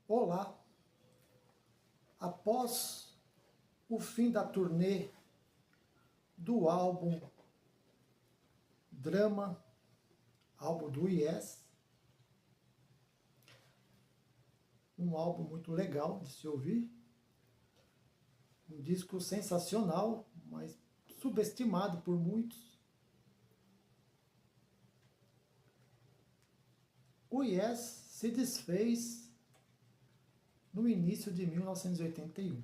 Olá! Após o fim da turnê do álbum Drama, álbum do Yes, um álbum muito legal de se ouvir, um disco sensacional, mas subestimado por muitos. O Yes se desfez no início de 1981.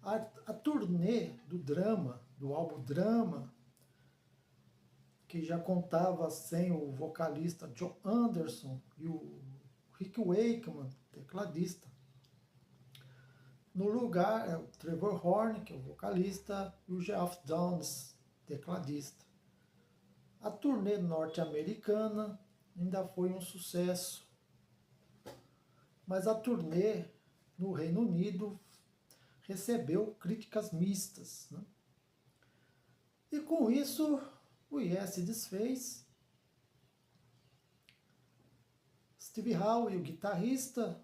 A turnê do Drama, do álbum Drama, que já contava sem o vocalista John Anderson e o Rick Wakeman, tecladista. No lugar é o Trevor Horn, que é o vocalista, e o Geoff Downes, tecladista. A turnê norte-americana ainda foi um sucesso, mas a turnê no Reino Unido recebeu críticas mistas, né? E com isso o Yes se desfez. Steve Howe, o guitarrista,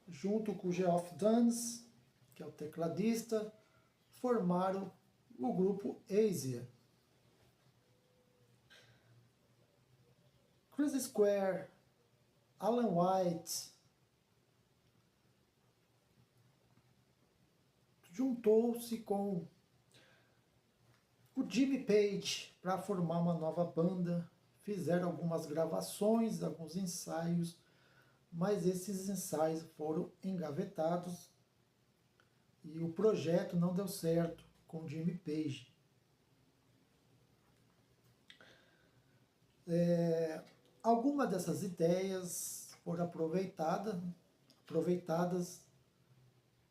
junto com o Geoff Downes, que é o tecladista, formaram o grupo Asia. Chris Square, Alan White, juntou-se com o Jimmy Page para formar uma nova banda. Fizeram algumas gravações, alguns ensaios, mas esses ensaios foram engavetados e o projeto não deu certo com o Jimmy Page. Algumas dessas ideias foram aproveitadas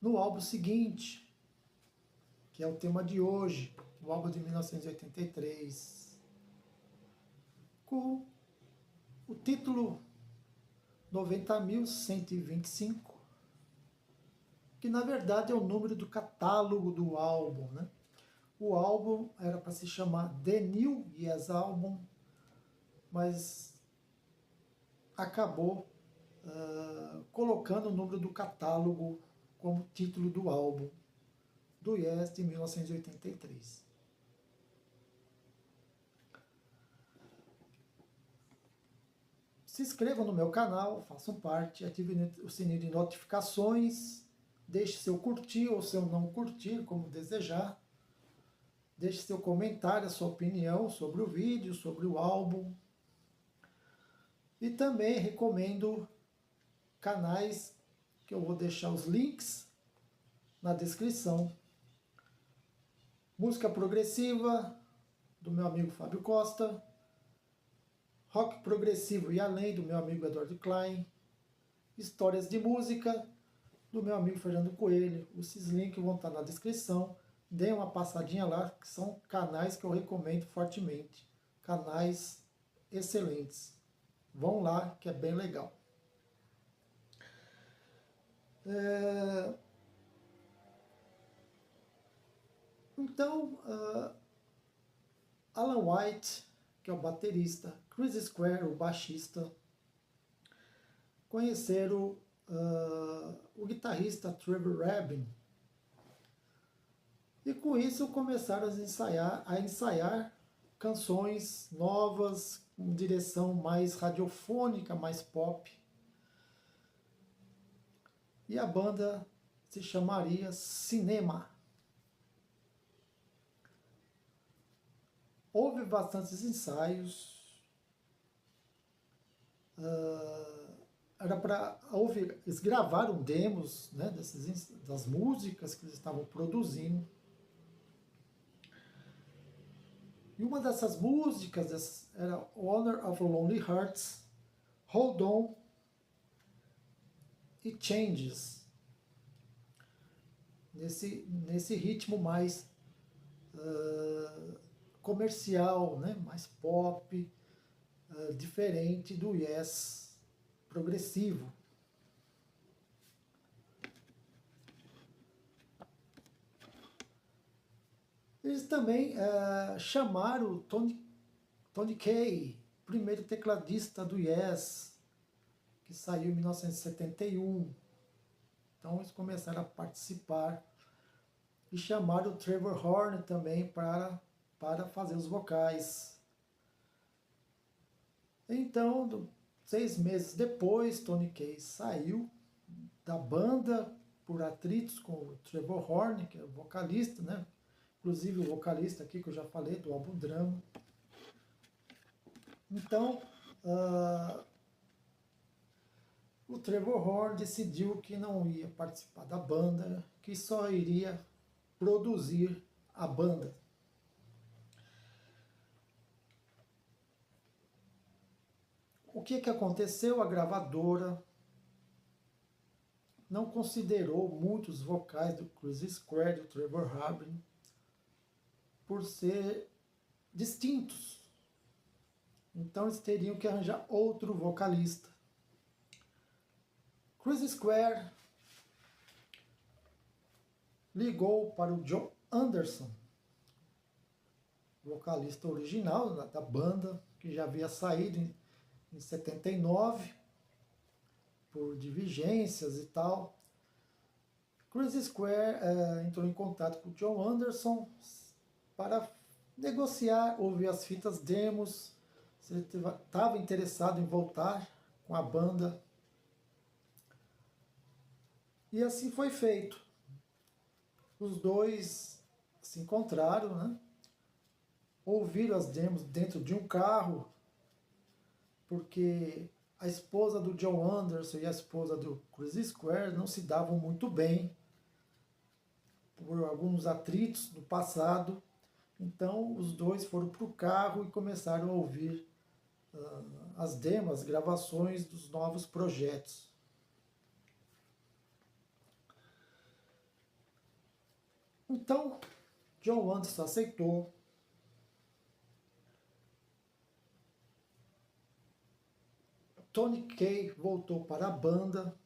no álbum seguinte, que é o tema de hoje, o álbum de 1983, com o título 90.125, que na verdade é o número do catálogo do álbum, né? O álbum era para se chamar The New Yes Album, mas acabou colocando o número do catálogo como título do álbum do Yes de 1983. Se inscrevam no meu canal, façam parte, ativem o sininho de notificações, deixe seu curtir ou seu não curtir, como desejar. Deixe seu comentário, a sua opinião sobre o vídeo, sobre o álbum. E também recomendo canais que eu vou deixar os links na descrição. Música progressiva, do meu amigo Fábio Costa. Rock progressivo e além, do meu amigo Eduardo Klein. Histórias de música, do meu amigo Fernando Coelho. Esses links vão estar na descrição. Deem uma passadinha lá, que são canais que eu recomendo fortemente. Canais excelentes. Vão lá, que é bem legal. Então, Alan White, que é o baterista, Chris Square, o baixista, conheceram o guitarrista Trevor Rabin. E com isso começaram a ensaiar canções novas, com direção mais radiofônica, mais pop. E a banda se chamaria Cinema. Houve bastantes ensaios. Era para ouvir. Eles gravaram demos, né, das músicas que eles estavam produzindo. E uma dessas músicas era Honor of Lonely Hearts, Hold On e Changes. Nesse ritmo mais comercial, né? Mais pop, diferente do Yes progressivo. Eles também chamaram Tony Kaye, primeiro tecladista do Yes, que saiu em 1971. Então eles começaram a participar e chamaram o Trevor Horn também para fazer os vocais. Então, 6 meses depois, Tony Kaye saiu da banda por atritos com o Trevor Horn, que é o vocalista, né? Inclusive o vocalista aqui que eu já falei, do álbum Drama. Então, o Trevor Horn decidiu que não ia participar da banda, que só iria produzir a banda. O que aconteceu? A gravadora não considerou muitos vocais do Chris Square e do Trevor Rabin por ser distintos. Então eles teriam que arranjar outro vocalista. Chris Square ligou para o John Anderson, vocalista original da banda, que já havia saído em 79, por divergências e tal. Chris Square entrou em contato com o John Anderson para negociar, ouvir as fitas demos, se ele estava interessado em voltar com a banda. E assim foi feito. Os dois se encontraram, né? Ouviram as demos dentro de um carro, porque a esposa do John Anderson e a esposa do Chris Square não se davam muito bem, por alguns atritos no passado. Então os dois foram para o carro e começaram a ouvir as demos, as gravações dos novos projetos. Então, John Anderson aceitou. Tony Kaye voltou para a banda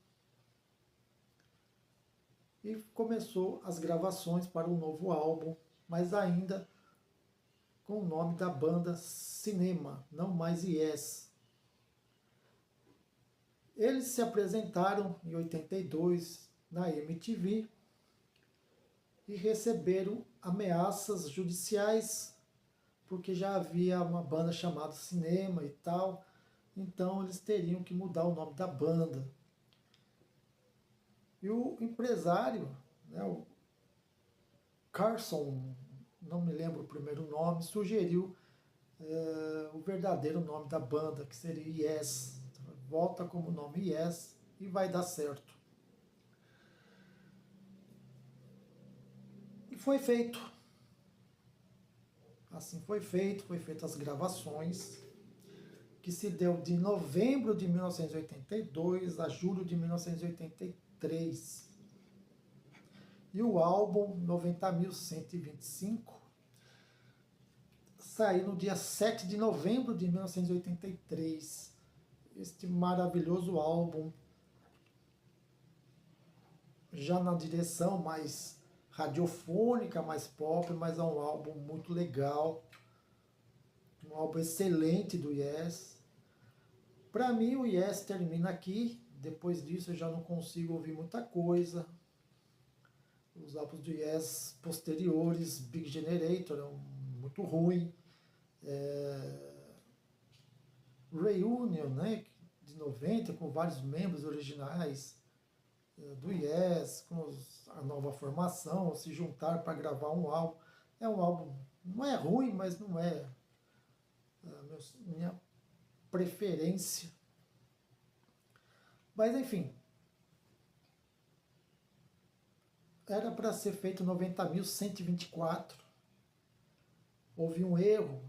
e começou as gravações para um novo álbum, mas ainda com o nome da banda Cinema, não mais Yes. Eles se apresentaram em 82 na MTV e receberam ameaças judiciais, porque já havia uma banda chamada Cinema e tal, então eles teriam que mudar o nome da banda. E o empresário, né, o Carson, não me lembro o primeiro nome, sugeriu o verdadeiro nome da banda, que seria Yes. Volta como nome Yes e vai dar certo. E foi feito. Assim foi feito as gravações, que se deu de novembro de 1982 a julho de 1983. E o álbum 90.125 saiu no dia 7 de novembro de 1983. Este maravilhoso álbum, já na direção mais radiofônica, mais pop, mas é um álbum muito legal, um álbum excelente do Yes. Para mim o Yes termina aqui, depois disso eu já não consigo ouvir muita coisa. Os álbuns do Yes posteriores, Big Generator, é muito ruim. Reunion, né, de 90, com vários membros originais do Yes, com a nova formação, se juntar para gravar um álbum. É um álbum, não é ruim, mas não é minha preferência. Mas enfim, era para ser feito 90.124. Houve um erro.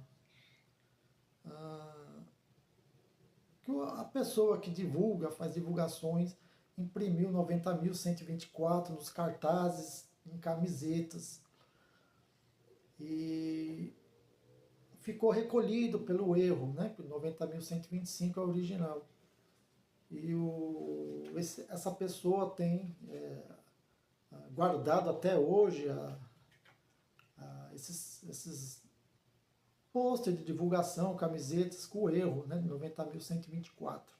Que a pessoa que divulga, faz divulgações, imprimiu 90.124 nos cartazes, em camisetas. E ficou recolhido pelo erro, né? 90.125 é o original. E essa pessoa tem guardado até hoje esses posters de divulgação, camisetas com erro, né? 90.124.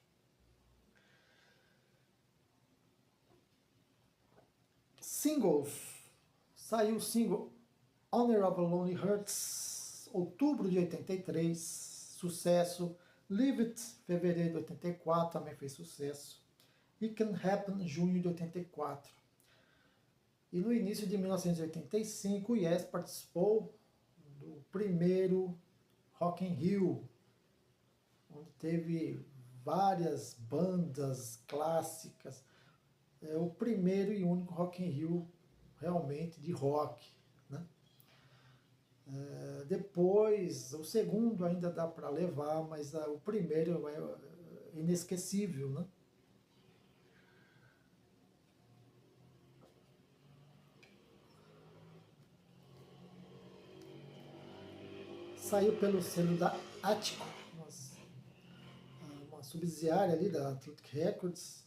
Singles. Saiu o single Honor of a Lonely Hearts, outubro de 83, sucesso. Leave It, fevereiro de 84, também fez sucesso. It Can Happen, junho de 84. E no início de 1985, o Yes participou do primeiro Rock in Rio, onde teve várias bandas clássicas. É o primeiro e único Rock in Rio realmente de rock, né? Depois, o segundo ainda dá para levar, mas o primeiro é inesquecível, né? Saiu pelo selo da Atco, uma subsidiária ali da Atlantic Records.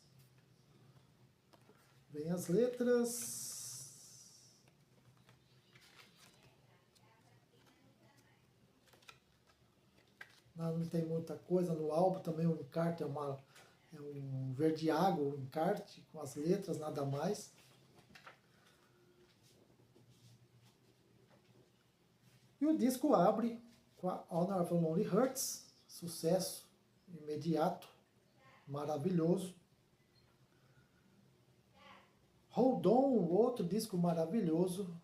Vem as letras. Não tem muita coisa no álbum, também o encarte é um verde água, o encarte, com as letras, nada mais. E o disco abre com a Honor of a Lonely Hearts, sucesso imediato, maravilhoso. Hold On, outro disco maravilhoso.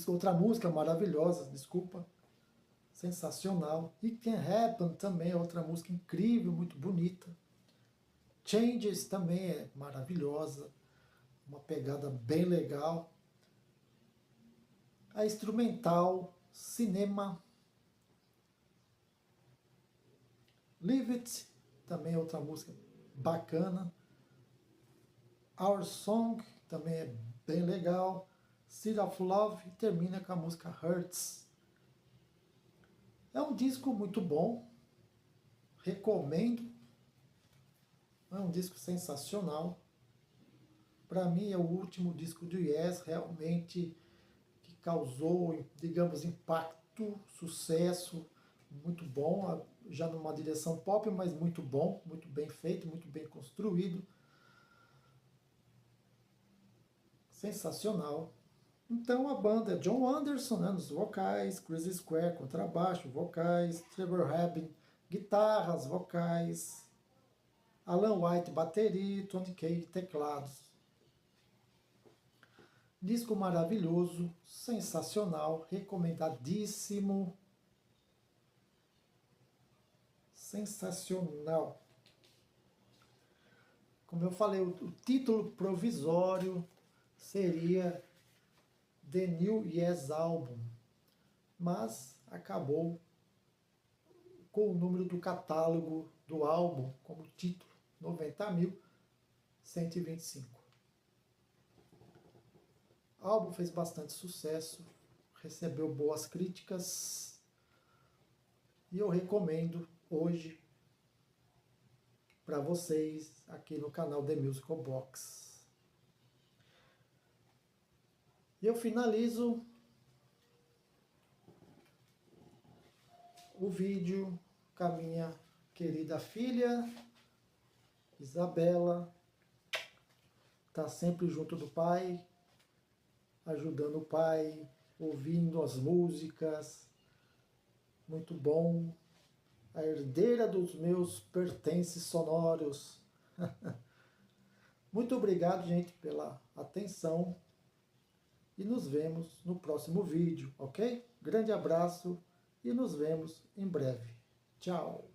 Outra música maravilhosa, desculpa. Sensacional. It Can Happen também é outra música incrível, muito bonita. Changes também é maravilhosa, uma pegada bem legal. A instrumental, Cinema. Leave It também é outra música bacana. Our Song também é bem legal. Seed of Love termina com a música Hurts. É um disco muito bom, recomendo. É um disco sensacional. Para mim é o último disco do Yes realmente que causou, digamos, impacto, sucesso, muito bom, já numa direção pop, mas muito bom, muito bem feito, muito bem construído. Sensacional. Então a banda é John Anderson, né, nos vocais, Chris Square, contrabaixo, vocais, Trevor Rabin, guitarras, vocais, Alan White, bateria, Tony Kaye, teclados. Disco maravilhoso, sensacional, recomendadíssimo. Sensacional. Como eu falei, o título provisório seria The New Yes Album, mas acabou com o número do catálogo do álbum como título, 90.125. O álbum fez bastante sucesso, recebeu boas críticas e eu recomendo hoje para vocês aqui no canal The Musical Box. E eu finalizo o vídeo com a minha querida filha, Isabela. Está sempre junto do pai, ajudando o pai, ouvindo as músicas. Muito bom. A herdeira dos meus pertences sonoros. Muito obrigado, gente, pela atenção. E nos vemos no próximo vídeo, ok? Grande abraço e nos vemos em breve. Tchau!